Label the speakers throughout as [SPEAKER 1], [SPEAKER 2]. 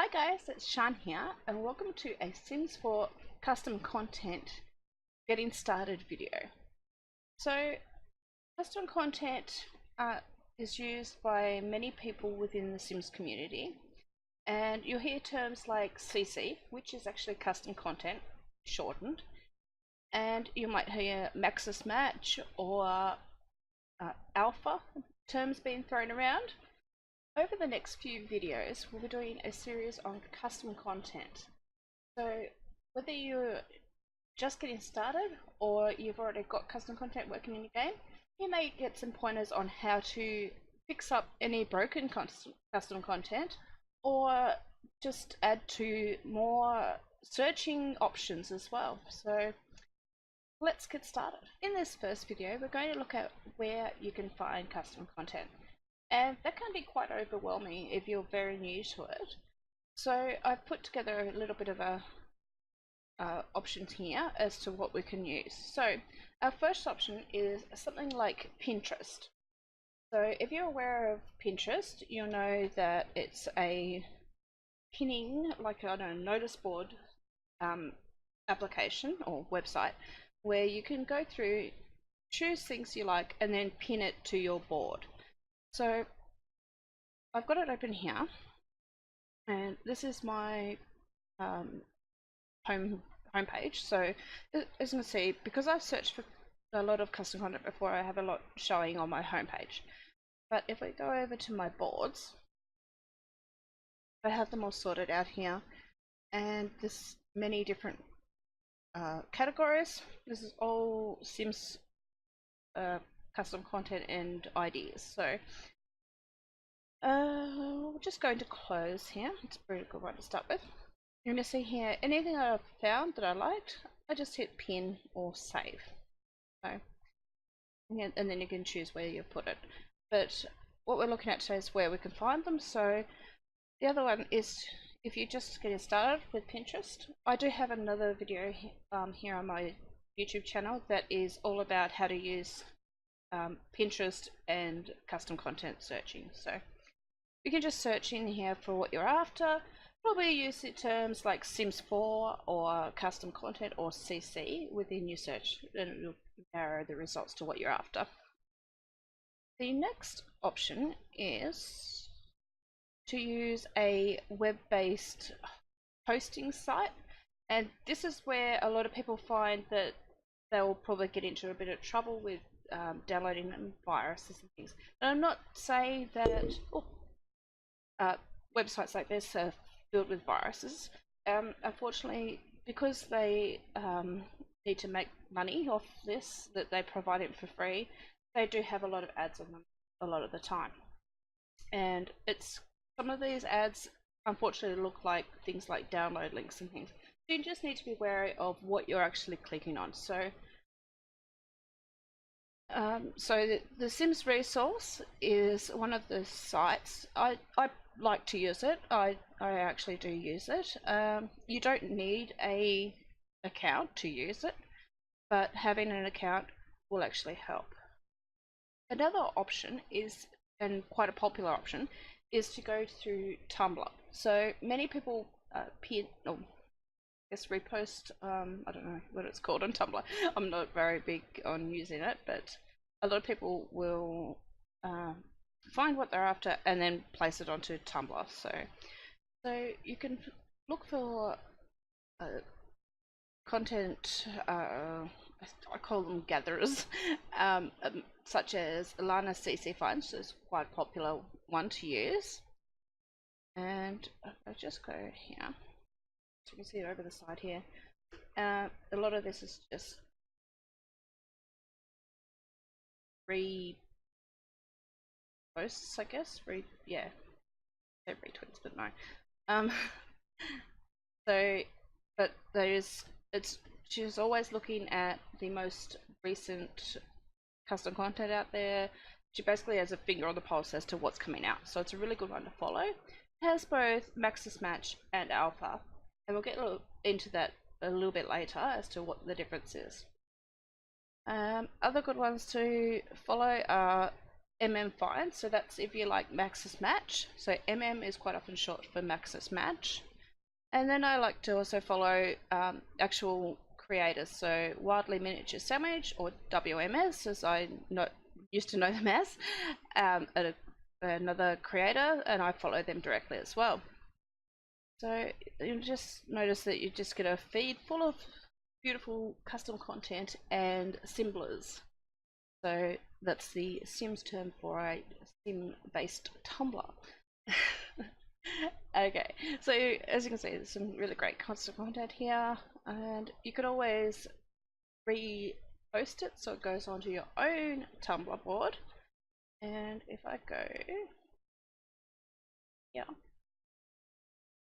[SPEAKER 1] Hi guys, it's Shan here and welcome to a Sims 4 custom content getting started video. So custom content is used by many people within the Sims community, and you'll hear terms like CC, which is actually custom content shortened, and you might hear Maxis Match or Alpha terms being thrown around. Over the next few videos, we'll be doing a series on custom content. So whether you're just getting started or you've already got custom content working in your game, you may get some pointers on how to fix up any broken custom content or just add to more searching options as well. So let's get started. In this first video, we're going to look at where you can find custom content. And that can be quite overwhelming if you're very new to it. So I've put together a little bit of a options here as to what we can use. So our first option is something like Pinterest. So if you're aware of Pinterest, you'll know that it's a pinning, like I don't know, notice board application or website where you can go through, choose things you like, and then pin it to your board. So I've got it open here, and this is my homepage. So as you can see, because I've searched for a lot of custom content before, I have a lot showing on my homepage. But if we go over to my boards, I have them all sorted out here, and there's many different categories. This is all Sims custom content and ideas. So we're just going to close here. It's a pretty good one to start with. You're going to see here anything that I've found that I liked, I just hit pin or save. So, and then you can choose where you put it. But what we're looking at today is where we can find them. So the other one is if you're just getting started with Pinterest. I do have another video here on my YouTube channel that is all about how to use Pinterest and custom content searching. So you can just search in here for what you're after. Probably use the terms like Sims 4 or custom content or CC within your search, and it will narrow the results to what you're after. The next option is to use a web-based hosting site, and this is where a lot of people find that they'll probably get into a bit of trouble with downloading viruses and things. And I'm not saying that websites like this are filled with viruses. Unfortunately, because they need to make money off this, that they provide it for free, they do have a lot of ads on them a lot of the time. And some of these ads unfortunately look like things like download links and things. So you just need to be wary of what you're actually clicking on. So the Sims Resource is one of the sites. I like to use it. I actually do use it. You don't need an account to use it, but having an account will actually help. Another option is, and quite a popular option, is to go through Tumblr. So many people repost, I don't know what it's called on Tumblr. I'm not very big on using it, but a lot of people will find what they're after and then place it onto Tumblr. So you can look for content, I call them gatherers, such as Lana CC Finds, is quite a popular one to use. And I'll just go here, so you can see it over the side here. A lot of this is just reposts, I guess. Yeah, they're retweets, but no. But she's always looking at the most recent custom content out there. She basically has a finger on the pulse as to what's coming out, so it's a really good one to follow. It has both Maxis Match and Alpha, and we'll get into that a little bit later as to what the difference is. Other good ones to follow are fine. So that's if you like Maxis Match. So is quite often short for Maxis Match. And then I like to also follow actual creators. So Wildly Miniature Sandwich, or WMS as I used to know them as, another creator, and I follow them directly as well. So you'll just notice that you just get a feed full of beautiful custom content and Simblers. So that's the Sims term for a sim-based Tumblr. Okay, so as you can see, there's some really great custom content here, and you could always repost it so it goes onto your own Tumblr board. And if I go, yeah,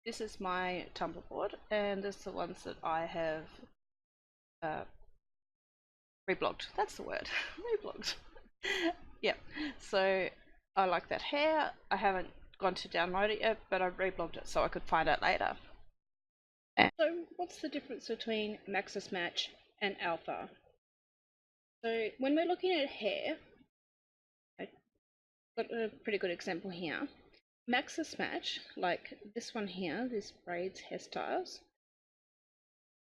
[SPEAKER 1] this is my Tumblr board, and this is the ones that I have reblogged. That's the word, reblogged. Yep. So I like that hair. I haven't gone to download it yet, but I've reblogged it so I could find out later. And so what's the difference between Maxis Match and Alpha? So when we're looking at hair, I've got a pretty good example here. Maxis Match, like this one here, this braids hairstyles,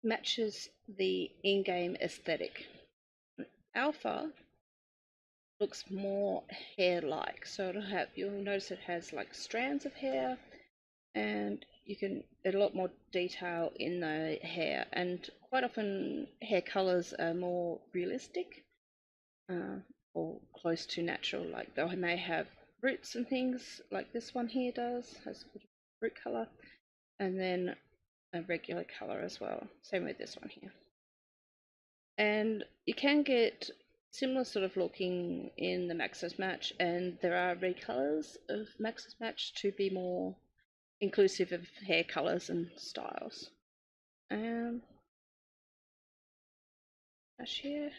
[SPEAKER 1] matches the in-game aesthetic. Alpha looks more hair-like, so you'll notice it has like strands of hair, and you can add a lot more detail in the hair, and quite often hair colors are more realistic or close to natural. Like they may have roots and things, like this one here has a bit of root color, and then a regular color as well. Same with this one here. And you can get similar sort of looking in the Maxis Match, and there are recolors of Maxis Match to be more inclusive of hair colors and styles. Match here.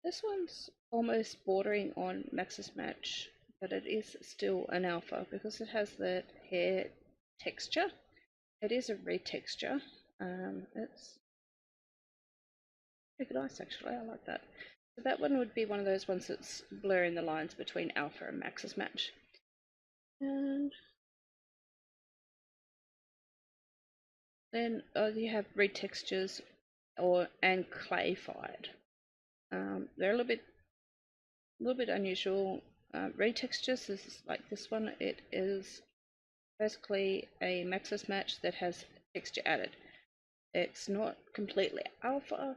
[SPEAKER 1] This one's almost bordering on Maxis Match, but it is still an alpha because it has that hair texture. It is a retexture. It's pretty nice actually, I like that. So that one would be one of those ones that's blurring the lines between alpha and Maxis Match. And then you have retextures and clayfied. They're a little bit unusual. Retextures is like this one. It is basically a Maxis Match that has texture added. It's not completely alpha,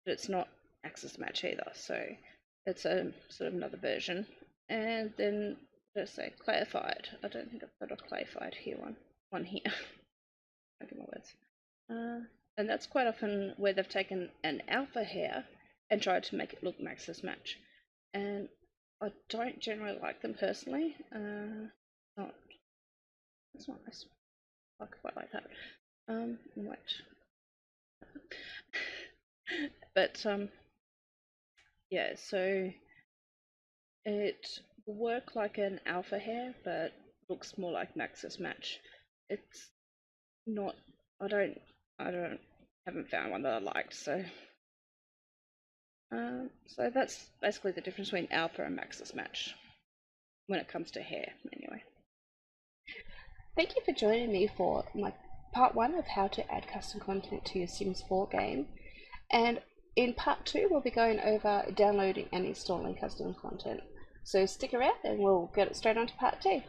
[SPEAKER 1] but it's not Maxis Match either. So it's a sort of another version. And then let's say clarified. I don't think I've got a clarified here one here. I get my words. And that's quite often where they've taken an alpha hair and tried to make it look Maxis Match. And I don't generally like them personally. It's not nice. I quite like that. Wait. But yeah, so it will work like an alpha hair, but looks more like Maxis Match. It's not. I haven't found one that I liked. So that's basically the difference between alpha and Maxis Match when it comes to hair, anyway. Thank you for joining me for my part 1 of how to add custom content to your Sims 4 game. And in part 2, we'll be going over downloading and installing custom content. So stick around and we'll get straight on to part 2.